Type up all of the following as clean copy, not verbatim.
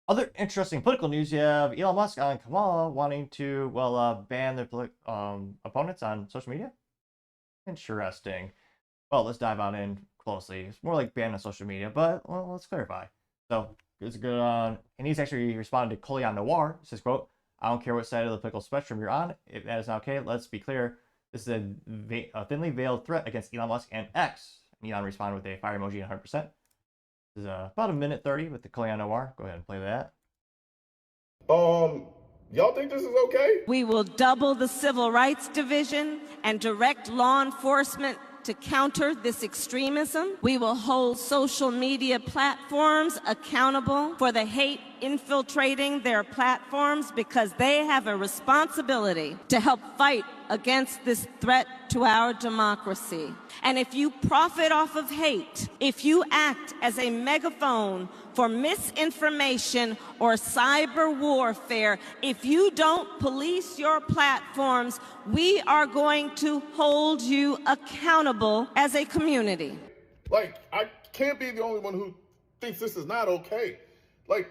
Other interesting political news, you have Elon Musk and Kamala wanting to, well, ban their opponents on social media. Interesting. Well, let's dive on in closely. It's more like ban on social media, but, well, let's clarify. So, it's good on, and he's actually responded to Colion Noir. He says, quote, I don't care what side of the political spectrum you're on. If that is not okay, let's be clear. This is a thinly veiled threat against Elon Musk and X. And Elon responded with a fire emoji 100%. This is about a minute 30 with the Colion Noir. Go ahead and play that. Y'all think this is okay? We will double the Civil Rights Division and direct law enforcement to counter this extremism. We will hold social media platforms accountable for the hate infiltrating their platforms because they have a responsibility to help fight against this threat to our democracy. And if you profit off of hate, if you act as a megaphone for misinformation or cyber warfare, if you don't police your platforms, we are going to hold you accountable as a community. Like, I can't be the only one who thinks this is not okay. Like,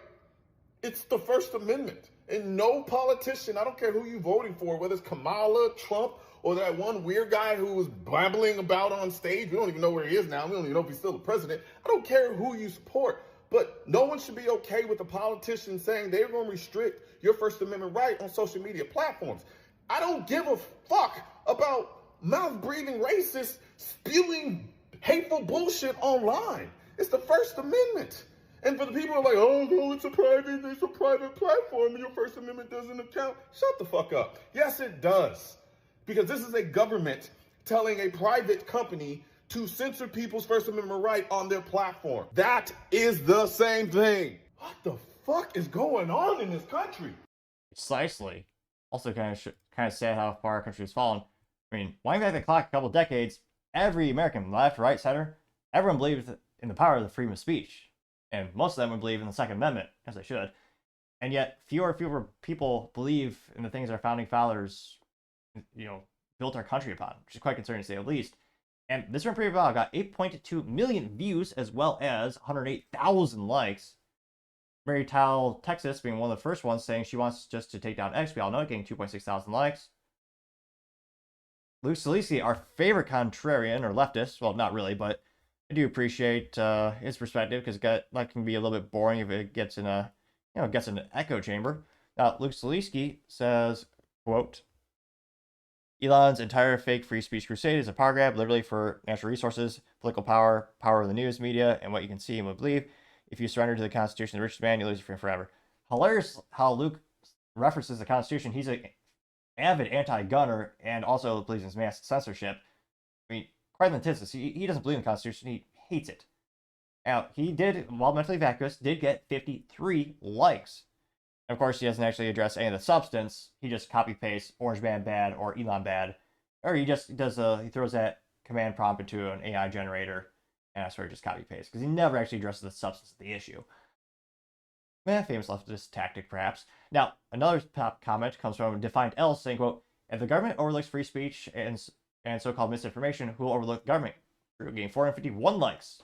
it's the First Amendment. And no politician, I don't care who you're voting for, whether it's Kamala, Trump, or that one weird guy who was babbling about on stage. We don't even know where he is now. We don't even know if he's still the president. I don't care who you support. But no one should be okay with a politician saying they're going to restrict your First Amendment right on social media platforms. I don't give a fuck about mouth-breathing racists spewing hateful bullshit online. It's the First Amendment. And for the people who are like, oh, no, it's a private platform and your First Amendment doesn't account. Shut the fuck up. Yes, it does. Because this is a government telling a private company to censor people's First Amendment right on their platform. That is the same thing. What the fuck is going on in this country? Precisely. Also, kind of sad how far our country has fallen. I mean, winding back the clock a couple decades, every American, left, right, center, everyone believed in the power of the freedom of speech. And most of them would believe in the Second Amendment, as they should. And yet, fewer and fewer people believe in the things our founding fathers, built our country upon, which is quite concerning to say the least. And this one pretty well got 8.2 million views as well as 108,000 likes. Mary Tile, Texas, being one of the first ones saying she wants just to take down X. We all know it, getting 2.6 thousand likes. Luke Salisi, our favorite contrarian or leftist, well, not really, but I do appreciate his perspective because that can be a little bit boring if it gets in gets in an echo chamber. Now, Luke Salisky says, quote, Elon's entire fake free speech crusade is a power grab, literally for natural resources, political power, power of the news media, and what you can see and will believe. If you surrender to the Constitution, the richest man, you lose your freedom forever. Hilarious how Luke references the Constitution. He's an avid anti-gunner and also believes in mass censorship. I mean, quite the antithesis. He doesn't believe in the Constitution. He hates it. Now, he did, while mentally vacuous, did get 53 likes. And of course, he doesn't actually address any of the substance. He just copy-pastes Orange Man bad or Elon bad. Or he just does he throws that command prompt into an AI generator, and that's where he just copy-pastes. Because he never actually addresses the substance of the issue. Famous leftist tactic, perhaps. Now, another top comment comes from Defiant L saying, quote, if the government overlooks free speech and so-called misinformation, who will overlook the government? Drew getting 451 likes.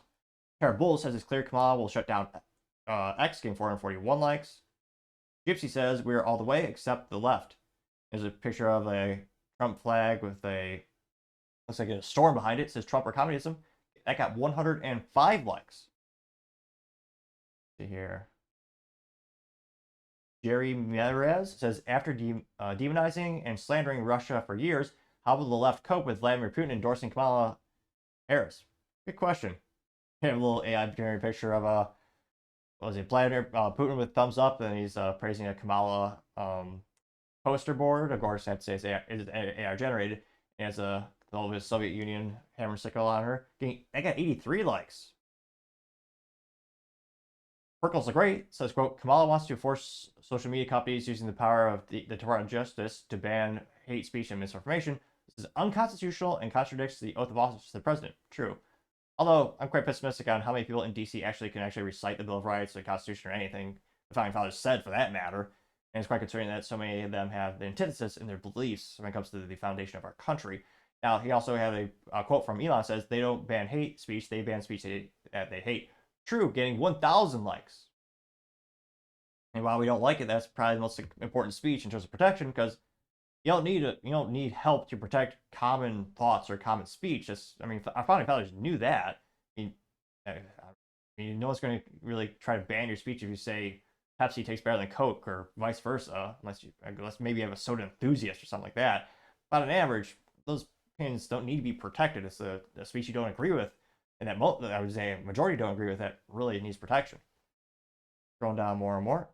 Tara Bull says it's clear Kamala will shut down X, getting 441 likes. Gypsy says we're all the way except the left. There's a picture of a Trump flag with looks like a storm behind it. It says Trump or communism. That got 105 likes. Let's see here. Jerry Merez says after demonizing and slandering Russia for years, how will the left cope with Vladimir Putin endorsing Kamala Harris? Good question. We have a little AI generated picture of Vladimir Putin with thumbs up, and he's praising a Kamala poster board. Of course, I have to say it's AI generated. It has the Soviet Union hammer sickle on her. I got 83 likes. Perkles are great. Says, quote, Kamala wants to force social media companies using the power of the Department of Justice to ban hate speech and misinformation. This is unconstitutional and contradicts the oath of office to the president. True. Although, I'm quite pessimistic on how many people in D.C. can actually recite the Bill of Rights, the Constitution, or anything the Founding Fathers said, for that matter. And it's quite concerning that so many of them have the antithesis in their beliefs when it comes to the foundation of our country. Now, he also had a quote from Elon says, they don't ban hate speech, they ban speech that they hate. True, getting 1,000 likes. And while we don't like it, that's probably the most important speech in terms of protection, because you don't need help to protect common thoughts or common speech. I mean, our founding fathers knew that. I mean, no one's going to really try to ban your speech if you say Pepsi tastes better than Coke or vice versa, unless maybe you have a soda enthusiast or something like that. But on average, those opinions don't need to be protected. It's a speech you don't agree with, and that I would say a majority don't agree with, that really needs protection. Scrolling down more and more.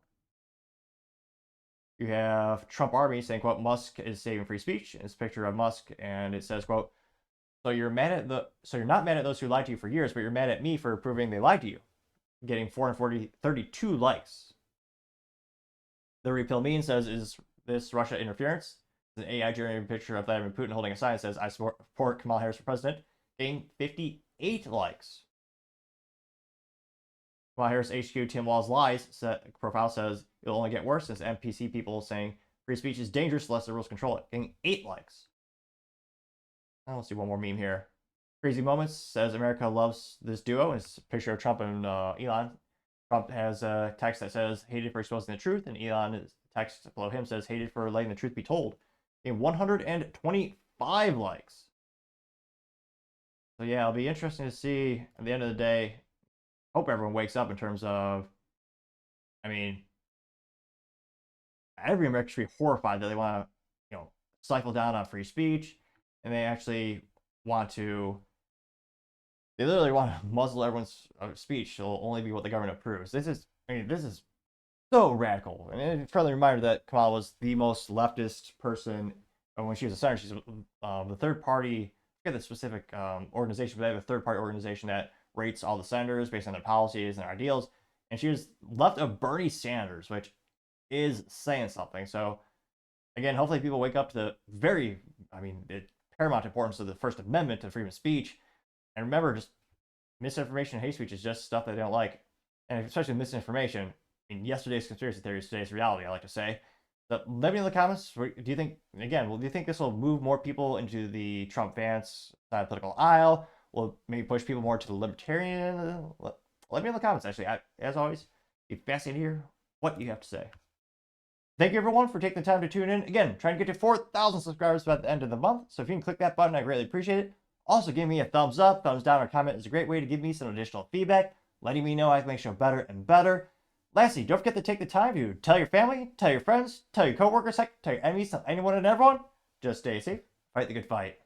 You have Trump Army saying, quote, Musk is saving free speech. It's a picture of Musk, and it says, quote, so you're not mad at those who lied to you for years, but you're mad at me for proving they lied to you. Getting 432 likes. The repeal meme says, is this Russia interference? It's an AI generated picture of Vladimir Putin holding a sign that says, I support Kamala Harris for president. Getting 58 likes. Kamala Harris HQ Tim Wall's lies profile says it'll only get worse, since NPC people saying free speech is dangerous unless the rules control it. Getting 8 likes. Now let's do one more meme here. Crazy Moments says America loves this duo. It's a picture of Trump and Elon. Trump has a text that says hated for exposing the truth, and Elon's text below him says hated for letting the truth be told. Getting 125 likes. So yeah, it'll be interesting to see at the end of the day. Hope everyone wakes up in terms of, I mean, every American should be horrified that they want to, stifle down on free speech, and they actually they literally want to muzzle everyone's speech. It'll only be what the government approves. This is so radical. And it's a friendly reminder that Kamala was the most leftist person when she was a senator. She's the third party, I forget the specific organization, but they have a third party organization that rates all the senators based on their policies and their ideals. And she was left of Bernie Sanders, which is saying something. So again, hopefully people wake up to the paramount importance of the First Amendment to freedom of speech. And remember, just misinformation and hate speech is just stuff that they don't like. And especially misinformation. I mean, yesterday's conspiracy theory is today's reality, I like to say. But let me know in the comments, do you think this will move more people into the Trump Vance side of the political aisle? Will it maybe push people more to the libertarian? Let me know in the comments, actually. As always, it's fascinating to hear what you have to say. Thank you, everyone, for taking the time to tune in. Again, trying to get to 4,000 subscribers by the end of the month. So if you can click that button, I greatly appreciate it. Also, give me a thumbs up, thumbs down, or comment is a great way to give me some additional feedback, letting me know I can make the show better and better. Lastly, don't forget to take the time to tell your family, tell your friends, tell your coworkers, heck, tell your enemies, tell anyone and everyone. Just stay safe, fight the good fight.